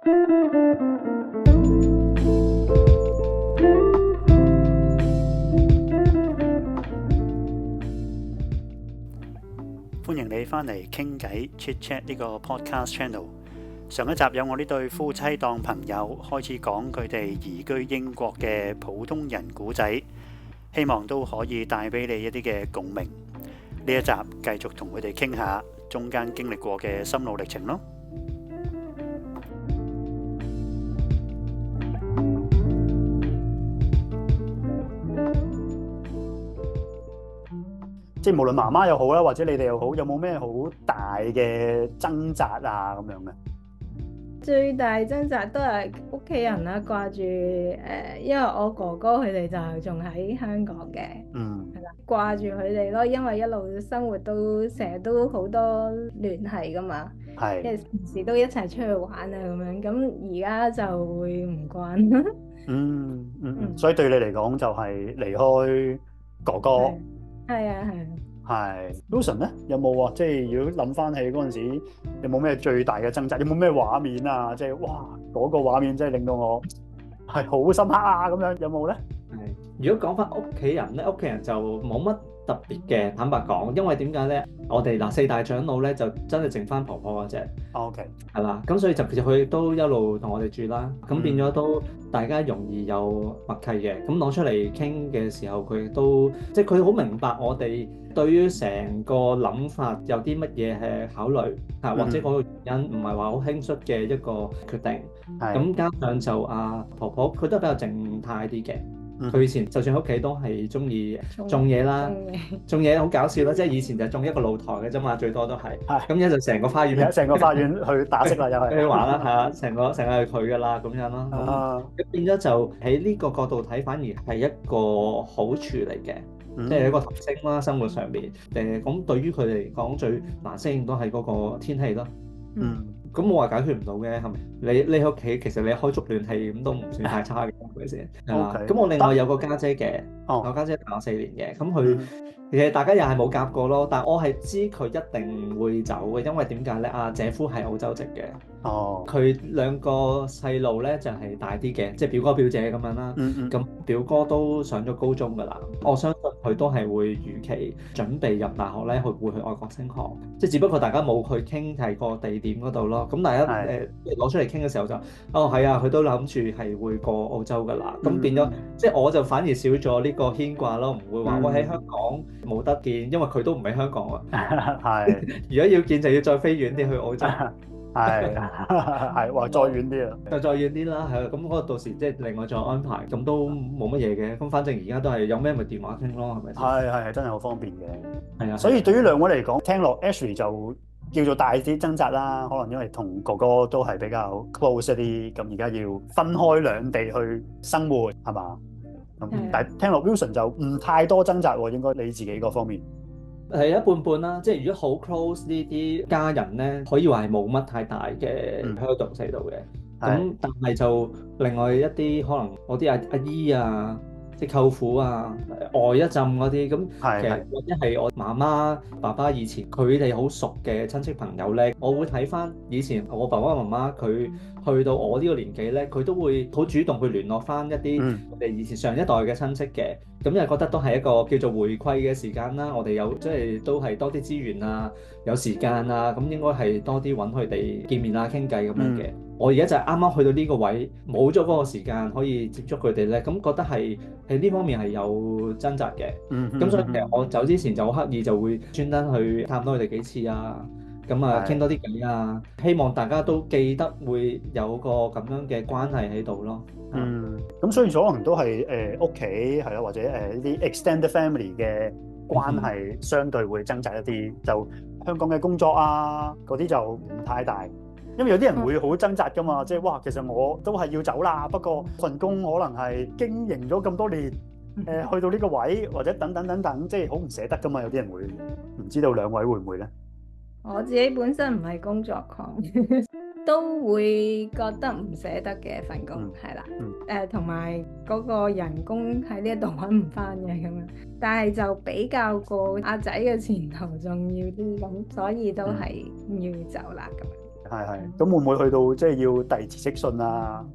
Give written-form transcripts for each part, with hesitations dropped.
歡迎你返嚟傾偈 Chit Chat 呢個 podcast channel。上一集有我呢對夫妻檔朋友開始講佢哋移居英國嘅普通人故仔，希望都可以帶俾你一啲嘅共鳴。呢一集繼續同佢哋傾下中間經歷過嘅心路歷程咯。即係無論媽媽又好啦，或者你哋又好，有冇咩好大嘅掙扎啊咁樣嘅？最大掙扎都係屋企人啦，掛住因為我哥哥佢哋就仲喺香港嘅，係啦，掛住佢哋咯，因為一路生活都成日都好多聯繫噶嘛，係，因為平時都一齊出去玩啊咁樣，咁而家就會唔慣。所以對你嚟講就係離開哥哥。係啊。Wilson 咧有冇啊？即係如果諗翻起嗰陣時，有冇咩最大嘅掙扎？有冇咩畫面啊？即係哇，嗰個畫面真係令到我係好深刻啊！咁樣有冇咧？如果講翻屋企人咧，屋企人就冇乜特別嘅，坦白講，因為點解咧？我哋四大長老咧就真係剩翻婆婆嗰隻。OK，係啦，咁所以就其實佢都一路同我哋住啦，咁變咗都大家容易有默契嘅。咁攞出嚟傾嘅時候，佢都即係佢好明白我哋對於成個諗法有啲乜嘢係考慮啊，或者嗰個原因唔係話好輕率嘅一個決定。咁加上就婆婆佢都比較靜態啲嘅。佢以前就算喺屋企都係中意種嘢啦，種嘢好搞笑啦，即係以前就種一個露台嘅啫嘛，最多都係。咁一就成個花園，成個花園去打色啦，又係。去玩啦，係啊，成個係佢噶啦，咁樣咯。咁變咗就喺呢個角度睇，反而係一個好處嚟嘅，即係一個提升啦，生活上面。咁對於佢哋嚟講，最難適應都係嗰個天氣咯。咁我話解決唔到嘅係咪？你喺屋企其實你開足暖氣咁都唔算太差嘅，係咪先？係啦。咁我另外有個家姐嘅，我家姐大我4年嘅，咁佢其實大家又係冇夾過咯。但係我係知佢一定會走嘅，因為點解咧？姐夫係澳洲籍嘅。佢兩個細路咧就係大啲嘅，即係表哥表姐咁樣啦。咁表哥都上咗高中㗎啦。我相信佢都係會預期準備入大學咧，佢會去外國升學。即係只不過大家冇去傾係個地點嗰度咯。咁大家攞出嚟傾嘅時候就，係啊，佢都諗住係會過澳洲㗎啦。咁變咗，即係我就反而少咗呢個牽掛咯，唔會話我喺香港冇得見，因為佢都唔喺香港啊。如果要見就要再飛遠啲去澳洲。係話再遠啲啊，就再遠啲啦，係啊，咁嗰個到時即係另外再安排，咁都冇乜嘢嘅，咁反正而家都係有咩咪電話傾咯，係咪？係真係好方便嘅，係啊。所以對於兩位嚟講，聽落 Ashley 就叫做大啲掙扎啦，可能因為同哥哥都係比較 close 一啲，咁而家要分開兩地去生活，係嘛？咁但係聽落 Wilson 就唔太多掙扎喎，應該你自己嗰方面。係一半半啦，即係如果好 close 呢啲家人咧，可以話係冇乜太大嘅 hurdle 喺度嘅。咁但係就另外一啲可能我啲阿姨啊，即係舅父啊，外一陣嗰啲咁，其實或者係我媽媽爸爸以前佢哋好熟嘅親戚朋友咧，我會睇翻以前我爸爸媽媽佢去到我呢個年紀咧，佢都會好主動去聯絡翻一啲我哋以前上一代嘅親戚嘅。咁因為覺得都係一個叫做回饋嘅時間啦，我哋有即係都係多啲資源啊，有時間啊，咁應該係多啲揾佢哋見面啊、傾偈咁樣嘅。我而家就係啱啱去到呢個位，冇咗嗰個時間可以接觸佢哋咧，咁覺得係喺呢方面係有掙扎嘅。咁所以其實我走之前就好刻意就會專登去探多佢哋幾次啊，咁傾多啲偈啊，希望大家都記得會有個咁樣嘅關係喺度咯。咁所以可能都係屋企係啦，或者啲 extended family 嘅關係相對會掙扎一啲，就香港嘅工作啊嗰啲就唔太大，因為有啲人會好掙扎噶嘛，即係哇，其實我都係要走啦，不過份工可能係經營咗咁多年，去到呢個位或者等等，即係好唔捨得噶嘛，有啲人會，唔知道兩位會唔會咧？我自己本身唔係工作狂。都會覺得唔捨得嘅份工，係啦，同埋嗰個人工喺呢一度揾唔翻嘅咁樣，但係就比較過阿仔嘅前途重要啲咁，所以都係要走啦咁樣。係。咁會唔會去到即係要遞辭職信啊？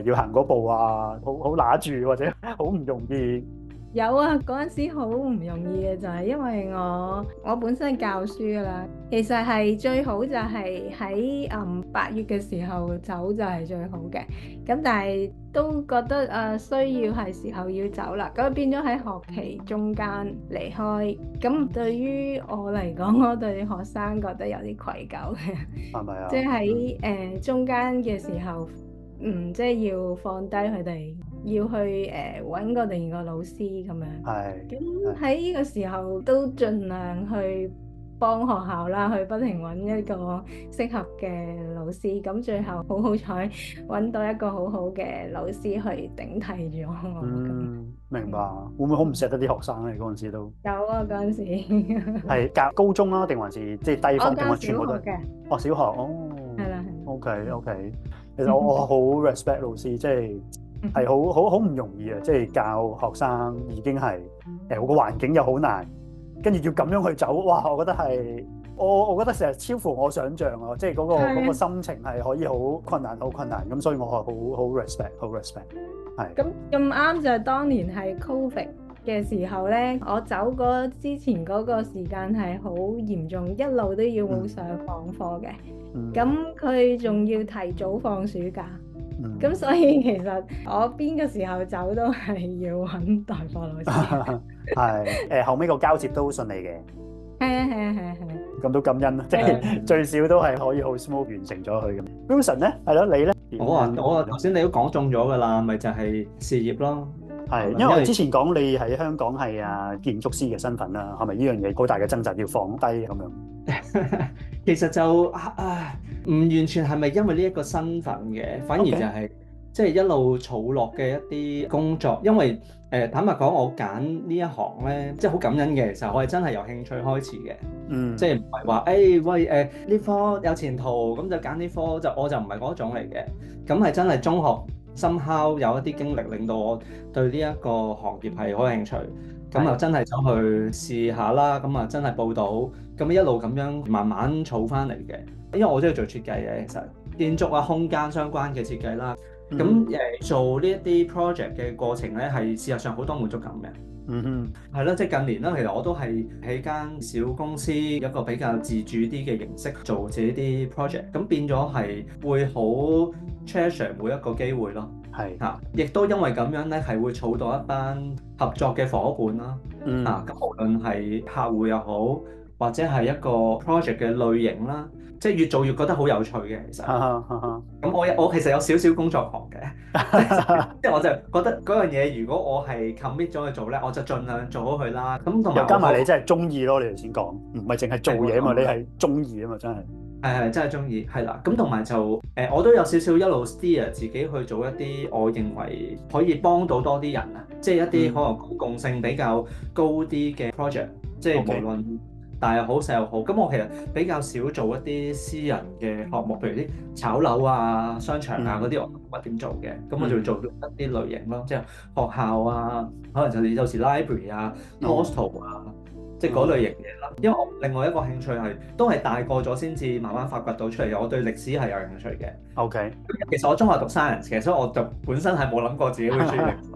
要行嗰步啊，好揦住或者好唔容易。有啊，嗰陣時好唔容易嘅，就係因為我本身教書㗎啦，其實係最好就係喺8月嘅時候走就係最好嘅。咁但係都覺得需要係時候要走啦，咁變咗喺學期中間離開。咁對於我嚟講，我對學生覺得有啲愧疚嘅，係咪啊？即係喺中間嘅時候。即係要放低佢哋，要去揾個第二個老師咁樣。係。咁喺呢個時候都盡量去幫學校啦，去不停揾一個適合嘅老師。咁最後好彩揾到一個好好嘅老師去頂替咗我。明白。會唔會好唔錫得啲學生咧？嗰陣時都有啊，嗰陣時係教高中啦，定還是即係低方？定係全部都係？我教小學嘅。哦，小學哦。係啦。OK。其實我好 respect 老師，即係好唔容易啊！即係教學生已經係個環境又好難，跟住要咁樣去走，哇！我覺得係我覺得成日超乎我想象啊！即係嗰個心情係可以好困難咁，所以我係好 respect 係。咁啱就係當年係 Covid 嘅時候咧，我走嗰之前嗰個時間係好嚴重，一路都要上網課嘅。咁佢仲要提早放暑假，咁所以其實我邊個時候走都係要揾代課老師。係後尾個交接都順利嘅。係。咁都感恩啦，即係最少都係可以好 smooth 完成咗佢咁。Wilson 咧，係咯，你咧？我頭先你都講中咗㗎啦，咪就係事業咯。係，因為我之前講你喺香港係建築師嘅身份啦，係咪呢樣嘢好大嘅掙扎要放低咁樣？其實就唔完全係咪因為呢一個身份嘅，反而就係即係一路儲落嘅一啲工作。因為坦白講，我揀呢一行咧，即係好感恩嘅。其實我係真係由興趣開始嘅，即係唔係話喂呢科有前途咁就揀呢科，我就唔係嗰種嚟嘅。咁係真係中學somehow有一啲經歷，令到我對呢一個行業係好有興趣。咁啊真係走去試下啦，咁啊真係報到，咁一路咁樣慢慢儲翻嚟嘅。因為我都要做設計嘅，其實建築啊、空間相關嘅設計啦。咁做呢一啲 project 嘅過程咧，係事實上好多滿足感嘅。係咯，即係近年啦，其實我都係喺間小公司一個比較自主啲嘅形式做自己啲 project，咁變咗係會好 treasure 每一個機會咯。亦都因為咁樣咧，係會儲到一班合作嘅伙伴啦。咁無論係客戶又好，或者係一個 project 嘅類型啦，即係越做越覺得好有趣嘅。其實咁我其實有少少工作狂嘅，即係我就覺得嗰樣嘢如果我係 commit 咗去做咧，我就盡量做好佢啦。咁同埋又加埋你真係中意咯，你頭先講唔係淨係做嘢嘛，你係中意啊嘛，真係。係真係中意，係啦。咁同埋就我都有少少一路 steer 自己去做一啲我認為可以幫到多啲人啊，即係一啲可能公共性比較高啲嘅 project，即係無論大又好細又好。咁我其實比較少做一啲私人嘅項目，譬如啲炒樓啊、商場啊嗰啲，我唔係點做嘅。咁我就做一啲類型咯，即係學校啊，可能就有時 library 啊、hostel 啊。即係嗰類型嘢啦，因為我另外一個興趣都係大個咗先至慢慢發掘到出嚟嘅。我對歷史係有興趣嘅。OK，其實我中學讀 science 嘅，所以我就本身係冇諗過自己會中意歷史。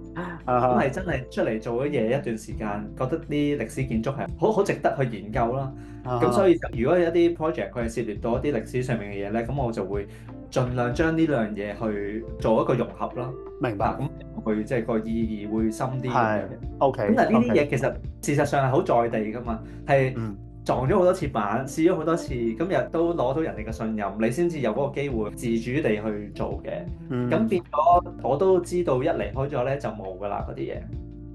咁係真係出嚟做咗嘢一段時間，覺得啲歷史建築係好值得去研究啦。咁所以如果有一啲 project 佢係涉獵到一啲歷史上面嘅嘢咧，咁我就會盡量將呢兩樣嘢去做一個融合啦。明白。咁佢即係個意義會深啲。係。OK。咁但係呢啲嘢其實事實上係好在地㗎嘛，係撞咗好多次板，試咗好多次，今日都攞到人哋嘅信任，你先至有嗰個機會自主地去做嘅。咁變咗我都知道，一離開咗咧就冇㗎啦，嗰啲嘢，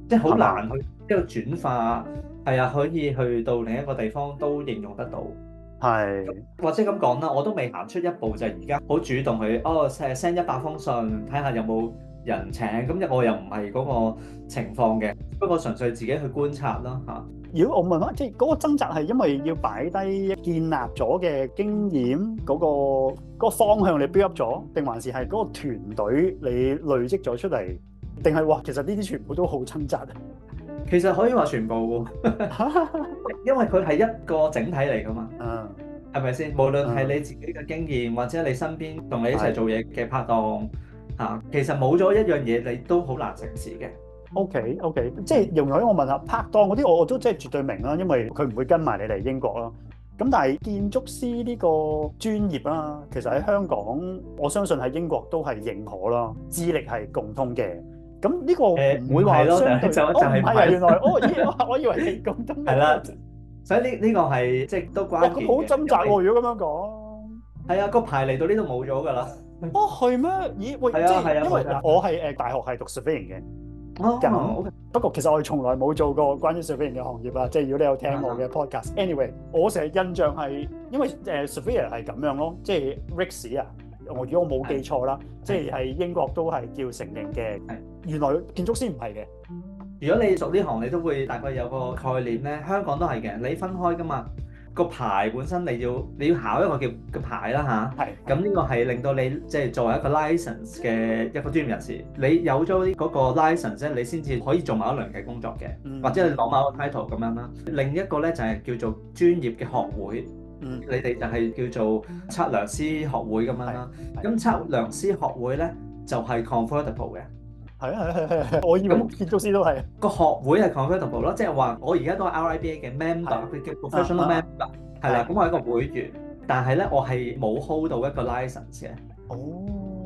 即係好難去一個轉化。係啊，可以去到另一個地方都應用得到。係。或者咁講啦，我都未行出一步，就係而家好主動去send 100封信，睇下有冇人請。咁我又唔係嗰個情況嘅，不過純粹自己去觀察啦嚇。如果我問翻，即係嗰個掙扎係因為要擺低建立咗嘅經驗嗰個方向你 build up 咗，定還是係嗰個團隊你累積咗出嚟，定係哇其實呢啲全部都好掙扎啊？其實可以話全部，因為佢係一個整體嚟噶嘛。係咪先？無論係你自己嘅經驗，或者你身邊同你一齊做嘢嘅拍檔嚇，其實冇咗一樣嘢，你都好難成事嘅。OK，即係容許我問下拍檔嗰啲，我都即係絕對明啦，因為佢唔會跟埋你嚟英國啦。咁但係建築師呢個專業啦，其實喺香港，我相信喺英國都係認可啦，資歷係共通嘅。咁呢個唔會話相對，唔係啊，原來我以為係共通嘅。係啦，所以呢個係即係都關鍵嘅。好掙扎喎，如果咁樣講。係啊，個牌嚟到呢度冇咗㗎啦。係咩？咦，喂，即係因為我係大學係讀 surveying 嘅。不過其實我哋從來冇做過關於 surveying 嘅行業啦。即係如果你有聽我嘅 podcast，anyway，我成日印象係因為surveyor 係咁樣咯，即係 RICS 啊。如果我冇記錯啦，即係英國都係叫承認嘅。原來建築師唔係嘅。如果你熟呢行，你都會大概有個概念咧。香港都係嘅，你分開㗎嘛。個牌本身你要考一個叫嘅牌啦嚇，咁呢個係令到你即係作為一個 license 嘅一個專業人士，你有咗嗰個 license 咧，你先至可以做某一輪嘅工作嘅，或者你攞某個 title 咁樣啦。另一個咧就係叫做專業嘅學會，你哋就係叫做測量師學會咁樣啦。咁測量師學會咧就係 convertible 嘅。係，我以為建築師都係個學會係 convertible 咯，即係話我而家都係 RIBA 嘅 member，佢叫 professional member，係啦，咁我係一個會員，但係咧我係冇 hold 到一個 license 嘅。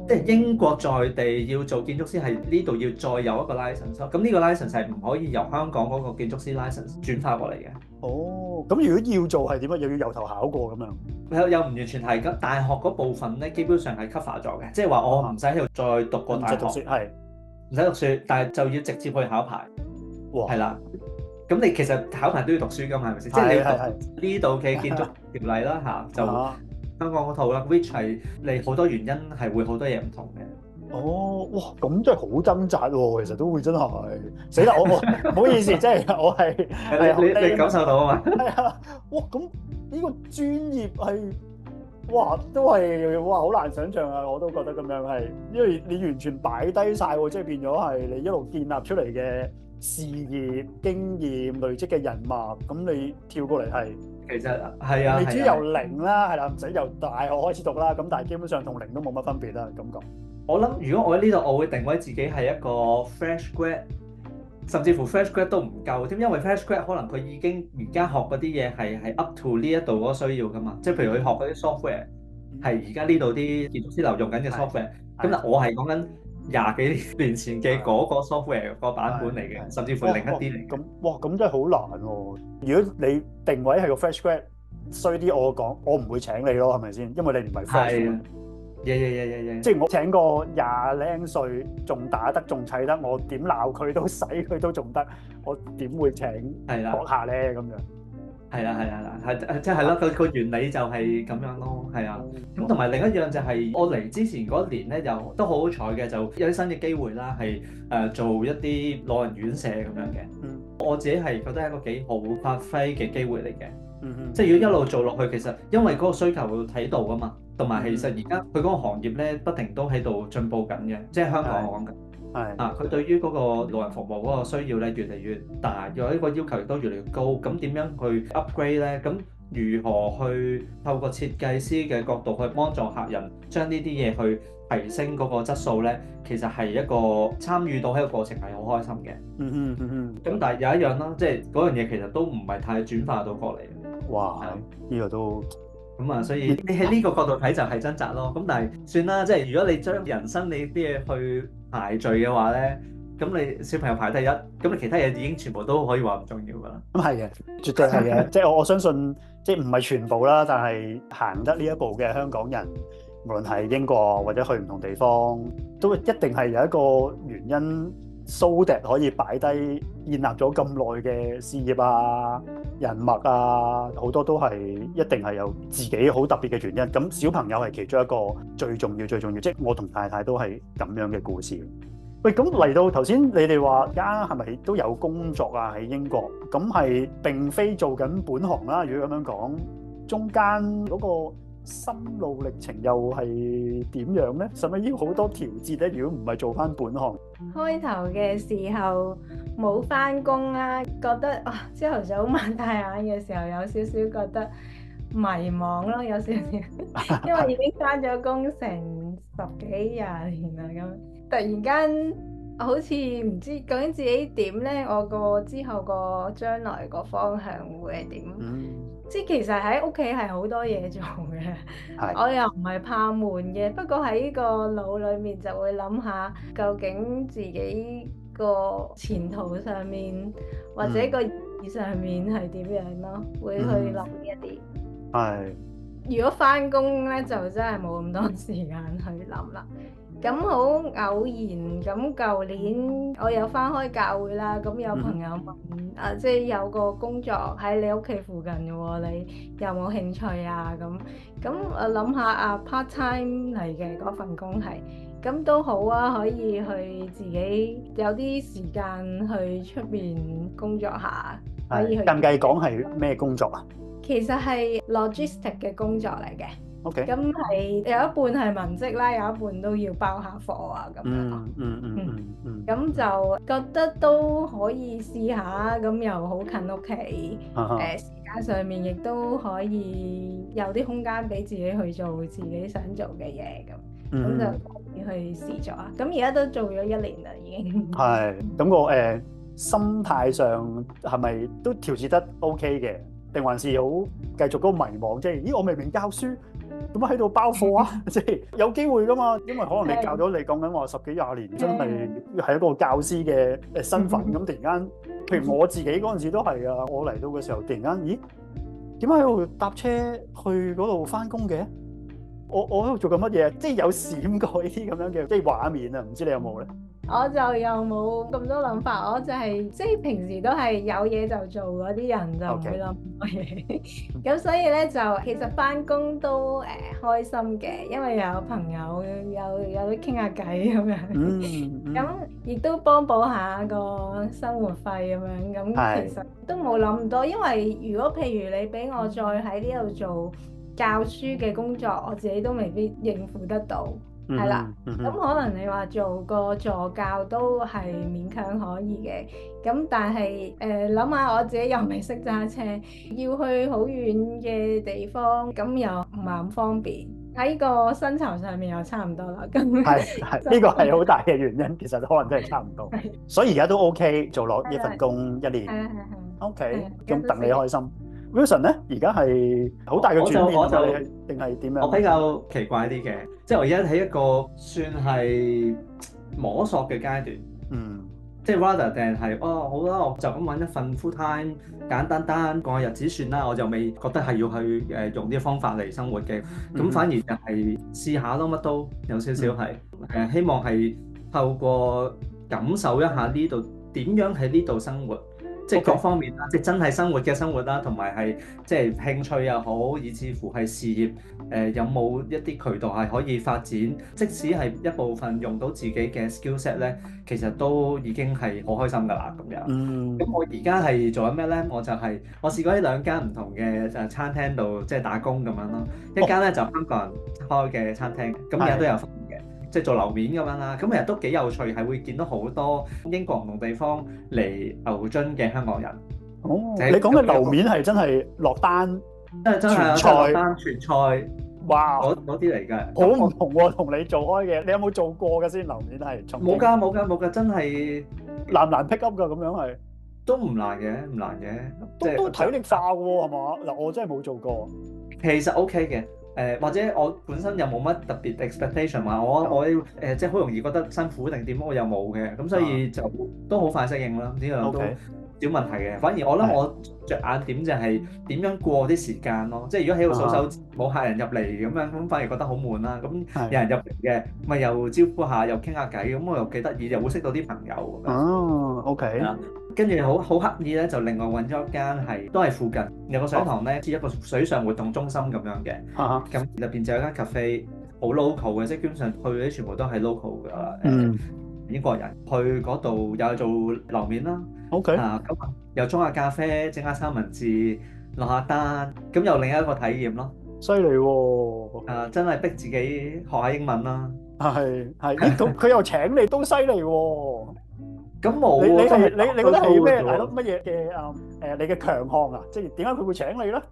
即係英國在地要做建築師係呢度要再有一個 license，咁呢個 license 係唔可以由香港嗰個建築師 license 轉化過嚟嘅。咁如果要做係點啊？又要由頭考過咁樣？又唔完全係咁，大學嗰部分咧基本上係 cover 咗嘅，即係話我唔使喺度再讀過大學。唔使讀書，但係就要直接去考牌，係啦。咁你其實考牌都要讀書㗎嘛，係咪先？即係你讀呢度嘅建築條例啦嚇，就香港嗰套啦，which 係你好多原因係會好多嘢唔同嘅。哇！咁真係好掙扎喎，其實都會真係死啦！我唔好意思，即係我係你感受到啊嘛？係啊！哇！咁呢個專業係。都係好難想像啊！我都覺得咁樣係，因為你完全擺低晒喎，即係變咗係你一路建立出嚟嘅事業經驗累積嘅人脈，咁你跳過嚟係其實係啊，未至於由零啦，係啦，唔使由大學開始讀啦，咁但係基本上同零都冇乜分別啦，感覺。我諗如果我喺呢度，我會定位自己係一個 fresh grad， 甚至乎 fresh grad 都唔夠添，因為 fresh grad 可能佢已經而家學嗰啲嘢係 up to 呢一度嗰個需要噶嘛，即係譬如佢學嗰啲 software 係而家呢度啲建築師樓用緊嘅 software，咁但我係講緊廿幾年前嘅嗰個 software 個版本嚟嘅，甚至乎另一啲嚟。咁真係好難喎！如果你定位係個 fresh grad， 衰啲我講，我唔會請你咯，係咪先？因為你唔係 fresh。即係我請個20零歲仲打得仲砌得，我點鬧佢都使佢都仲得，我點會請閣下咧咁樣？係啦，即係咯，個原理就係咁樣咯，係啊。咁同埋另一樣就係我嚟之前嗰年咧，又都好好彩嘅，就有啲新嘅機會啦，係做一啲老人院舍咁樣嘅。我自己係覺得係一個幾好發揮嘅機會嚟嘅。即係如果一路做落去，其實因為嗰個需求會睇到㗎嘛，同埋其實而家佢嗰個行業咧不停都喺度進步緊嘅，即係香港我講緊。佢對於嗰個老人服務嗰個需要咧越嚟越大，有一個要求亦都越嚟越高。咁點樣去 upgrade 咧？咁如何去透過設計師嘅角度去幫助客人將呢啲嘢去提升嗰個質素咧？其實係一個參與到喺個過程係好開心嘅。咁但係有一樣啦，即係嗰樣嘢其實都唔係太轉化到過嚟。哇！呢個都咁啊，所以你喺呢個角度睇就係掙扎咯。咁但係算啦，即係如果你將人生你啲嘢去排序嘅話咧，咁你小朋友排第一，咁你其他嘢已經全部都可以話唔重要噶啦。咁係嘅，絕對係嘅。即係我相信，即係唔係全部啦，但係行得呢一步嘅香港人，無論係英國或者去唔同地方，都一定係有一個原因。So that 可以擺低建立咗咁耐嘅事業啊、人脈啊，好多都係一定係有自己好特別嘅原因。咁小朋友係其中一個最重要，即係我同太太都係咁樣嘅故事。喂，咁嚟到頭先，你哋話而家係咪都有工作啊？喺英國，咁係並非做緊本行啦。如果咁樣講，中間嗰個心路歷程又係點樣咧？使唔使要好多調節咧？如果唔係做翻本行，開頭嘅時候冇翻工啦，覺得朝頭早擘大眼嘅時候有少少覺得迷茫咯，有少少，因為已經返咗工成10幾20年啦，咁突然間好似唔知究竟自己點咧，我個之後個將來個方向會係點？即係其實喺屋企係好多嘢做嘅，我又唔係怕悶嘅，不過喺個腦裡面就會諗下究竟自己個前途上面或者個意義上面係點樣咯，會去諗呢一啲。係。如果返工咧，就真係冇咁多時間去諗啦。咁好偶然咁，舊年我有返開教會啦，咁有朋友問即係有個工作喺你屋企附近嘅喎，你有冇興趣啊？咁我諗下part time 嚟嘅嗰份工係，咁都好啊，可以去自己有啲時間去出邊工作下，可以去。近計講係咩工作啊？其實係 logistic 嘅工作嚟嘅。OK，咁係有一半係文職啦，有一半都要包下貨啊咁樣咯。咁就覺得都可以試下，咁又好近屋企，時間上面亦都可以有啲空間俾自己去做自己想做嘅嘢咁，就可以去試咗啊。咁而家都做咗1年啦，已經。係，咁個心態上係咪都調節得 OK 嘅？定還是好繼續嗰個迷茫？即係咦，我明明教書。點解喺度包貨啊？即係有機會噶嘛？因為可能你教咗你講緊話10幾20年，真係一個教師嘅身份。咁突然間，譬如我自己嗰陣時都係啊，我嚟到嘅時候，突然間，咦？點解喺度搭車去嗰度翻工嘅？我喺度做緊乜嘢？即係有閃過呢啲咁樣嘅即係畫面啊！唔知你有冇咧？我就又冇咁多諗法，我就係即係平時都係有嘢就做嗰啲人，就唔會諗咁多嘢。咁所以咧就其實返工都開心嘅，因為有朋友有啲傾下偈咁樣。咁亦都幫補下個生活費咁樣。咁其實都冇諗咁多，因為如果譬如你俾我再喺呢度做教書嘅工作，我自己都未必應付得到。係啦，咁可能你話做個助教都係勉強可以嘅，咁但係諗下我自己又未識揸車，要去好遠嘅地方，咁又唔係咁方便，喺個薪酬上面又差唔多啦。咁係呢個係好大嘅原因，其實可能真係差唔多，所以而家都 OK 做落呢份工1年，OK，咁戥你開心。Wilson 咧，而家係好大嘅轉變，定係點樣？我比較奇怪啲嘅，即係我而家喺一個算係摸索嘅階段。即係 rather 定係好啦，我就咁揾一份 full time 簡單過下日子算啦，我就未覺得係要去用啲方法嚟生活嘅。咁反而就係試下咯，乜都有少少係希望係透過感受一下呢度點樣喺呢度生活。即係各方面啦，即係真係生活嘅生活啦，同埋係即係興趣又好，以至乎係事業有冇一啲渠道係可以發展，即使係一部分用到自己嘅 skill set 咧，其實都已經係好開心㗎啦咁樣。咁我而家係做緊咩咧？我就係我試過喺2間唔同嘅餐廳度即係打工咁樣咯。一間咧就香港人開嘅餐廳，咁而家都有分嘅。即係做樓面咁樣啦，咁其實都幾有趣，係會見到好多英國唔同地方嚟牛津嘅香港人。你講嘅樓面係真係落單，真係落單傳菜，哇！嗰啲嚟嘅，好唔同喎，同你做開嘅，你有冇做過嘅先？樓面係冇㗎，真係難唔難 pick up 㗎？咁樣係都唔難嘅，都體力化喎，係嘛？嗱，我真係冇做過。其實 OK 嘅。或者我本身又冇乜特別 expectation 話我即係好容易覺得辛苦定點，我又冇嘅，咁所以就都好快適應啦，呢樣都少問題嘅。反而我諗我着眼點就係點樣過啲時間咯，即係如果喺度數手指冇客人入嚟咁樣，咁反而覺得好悶啦。咁有人入嚟嘅，咪又招呼下，又傾下偈，咁我又幾得意，又會識到啲朋友。OK。跟住好刻意咧，就另外揾咗一間都係附近有個水塘咧，似一個水上活動中心咁樣嘅。咁入邊就有間 cafe，好 local 嘅，即係基本上去嗰啲全部都係 local 嘅英國人去嗰度又做樓面啦。OK。咁又沖下咖啡，整下三文治，落下單，咁又另一個體驗咯。犀利喎！真係逼自己學下英文啦。係，佢又請你都犀利喎。咁冇你覺得係咩？係咯，乜嘢嘅你嘅強項啊？即係點解佢會請你咧？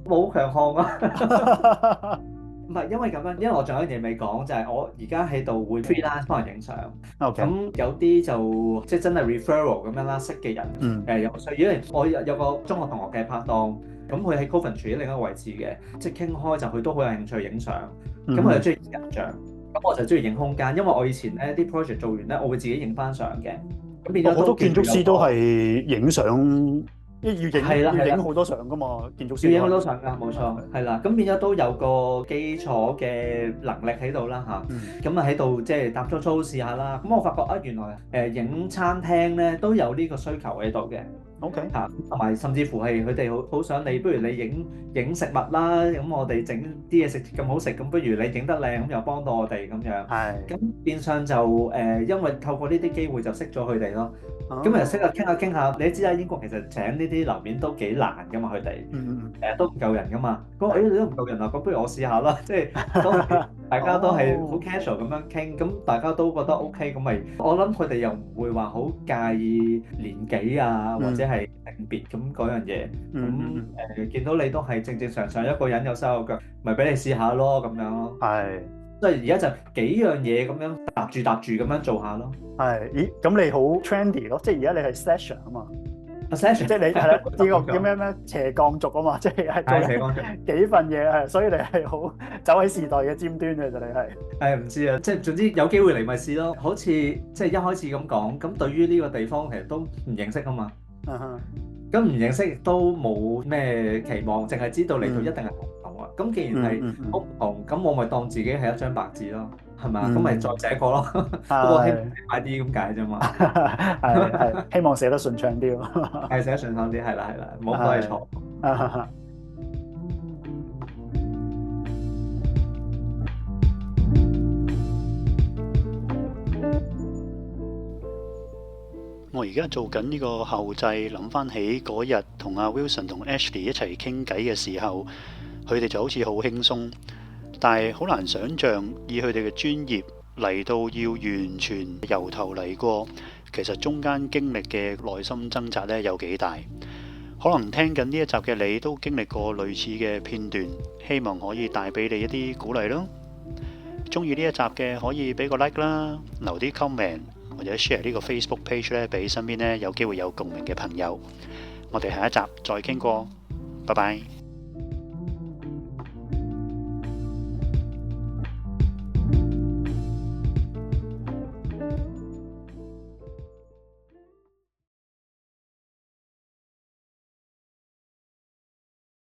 冇強項啊。唔係因為咁樣，因為我仲有一樣嘢未講，就係我而家喺度會 freelance 幫人影相。咁有啲就即係真係 referral 咁樣啦，識嘅人有需要，因為我有個中學同學嘅拍檔，咁佢喺 Coventry 另一個位置嘅，即係傾開就佢都好有興趣影相，咁佢又中意人像，咁我就中意影空間，因為我以前咧啲 project 做完咧，我會自己影翻相嘅。咁變咗好多建築師都係影相。要影好多相噶嘛，建築師要影好多相噶，冇錯，係啦。咁變咗都有個基礎嘅能力喺度啦嚇。咁啊喺度即係搭粗粗試下啦。咁我發覺啊，原來影餐廳咧都有呢個需求喺度嘅。OK 嚇，同埋甚至乎係佢哋好想你，不如你影食物啦。咁我哋整啲嘢食咁好食，咁不如你影得靚，咁又幫到我哋咁樣。係。咁變相就因為透過呢啲機會就識咗佢哋咯。咁又識啊，傾下，你都知啦，英國其實請呢啲樓面都幾難噶嘛，佢哋都唔夠人噶嘛。咁你都唔夠人啊，咁不如我試下啦，即係都大家都係好 casual 咁樣傾，咁大家都覺得 OK，咁咪我諗佢哋又唔會話好介意年紀啊，或者係性別咁嗰樣嘢。咁見到你都係正正常常一個人有手有腳，咪俾你試下咯，咁樣咯。係。即係而家就幾樣嘢咁樣搭住咁樣做下咯。係，咦？咁你好 trendy 咯，即係而家你係 slasher 啊嘛。slasher 即係你係啦，呢個叫咩斜槓族啊嘛，即係做斜槓族幾份嘢係，所以你係好走喺時代嘅尖端嘅，就你係。係唔知啊，即係總之有機會嚟咪試咯。好似即係一開始咁講，咁對於呢個地方其實都唔認識啊嘛。咁唔認識亦都冇咩期望，淨係知道嚟到一定係唔同啊。咁既然係好唔同，咁我咪當自己係一張白紙咯，係嘛？咁咪再寫過咯。不過希望快啲咁解啫嘛。係希望寫得順暢啲咯。係寫得順暢啲，係啦，唔好多嘢錯。我而家做緊呢個後製，諗翻起嗰日同阿 Wilson 同 Ashley 一齊傾偈嘅時候，佢哋就好似好輕鬆，但係好難想像以佢哋嘅專業嚟到要完全由頭嚟過，其實中間經歷嘅內心掙扎呢有幾大。可能聽緊呢一集嘅你都經歷過類似嘅片段，希望可以帶俾你一啲鼓勵咯。中意呢一集嘅可以俾個 like 啦，留啲 comment。或者 share 呢個 Facebook page 咧，俾身邊咧有機會有共鳴嘅朋友。我哋下一集再傾過，拜拜。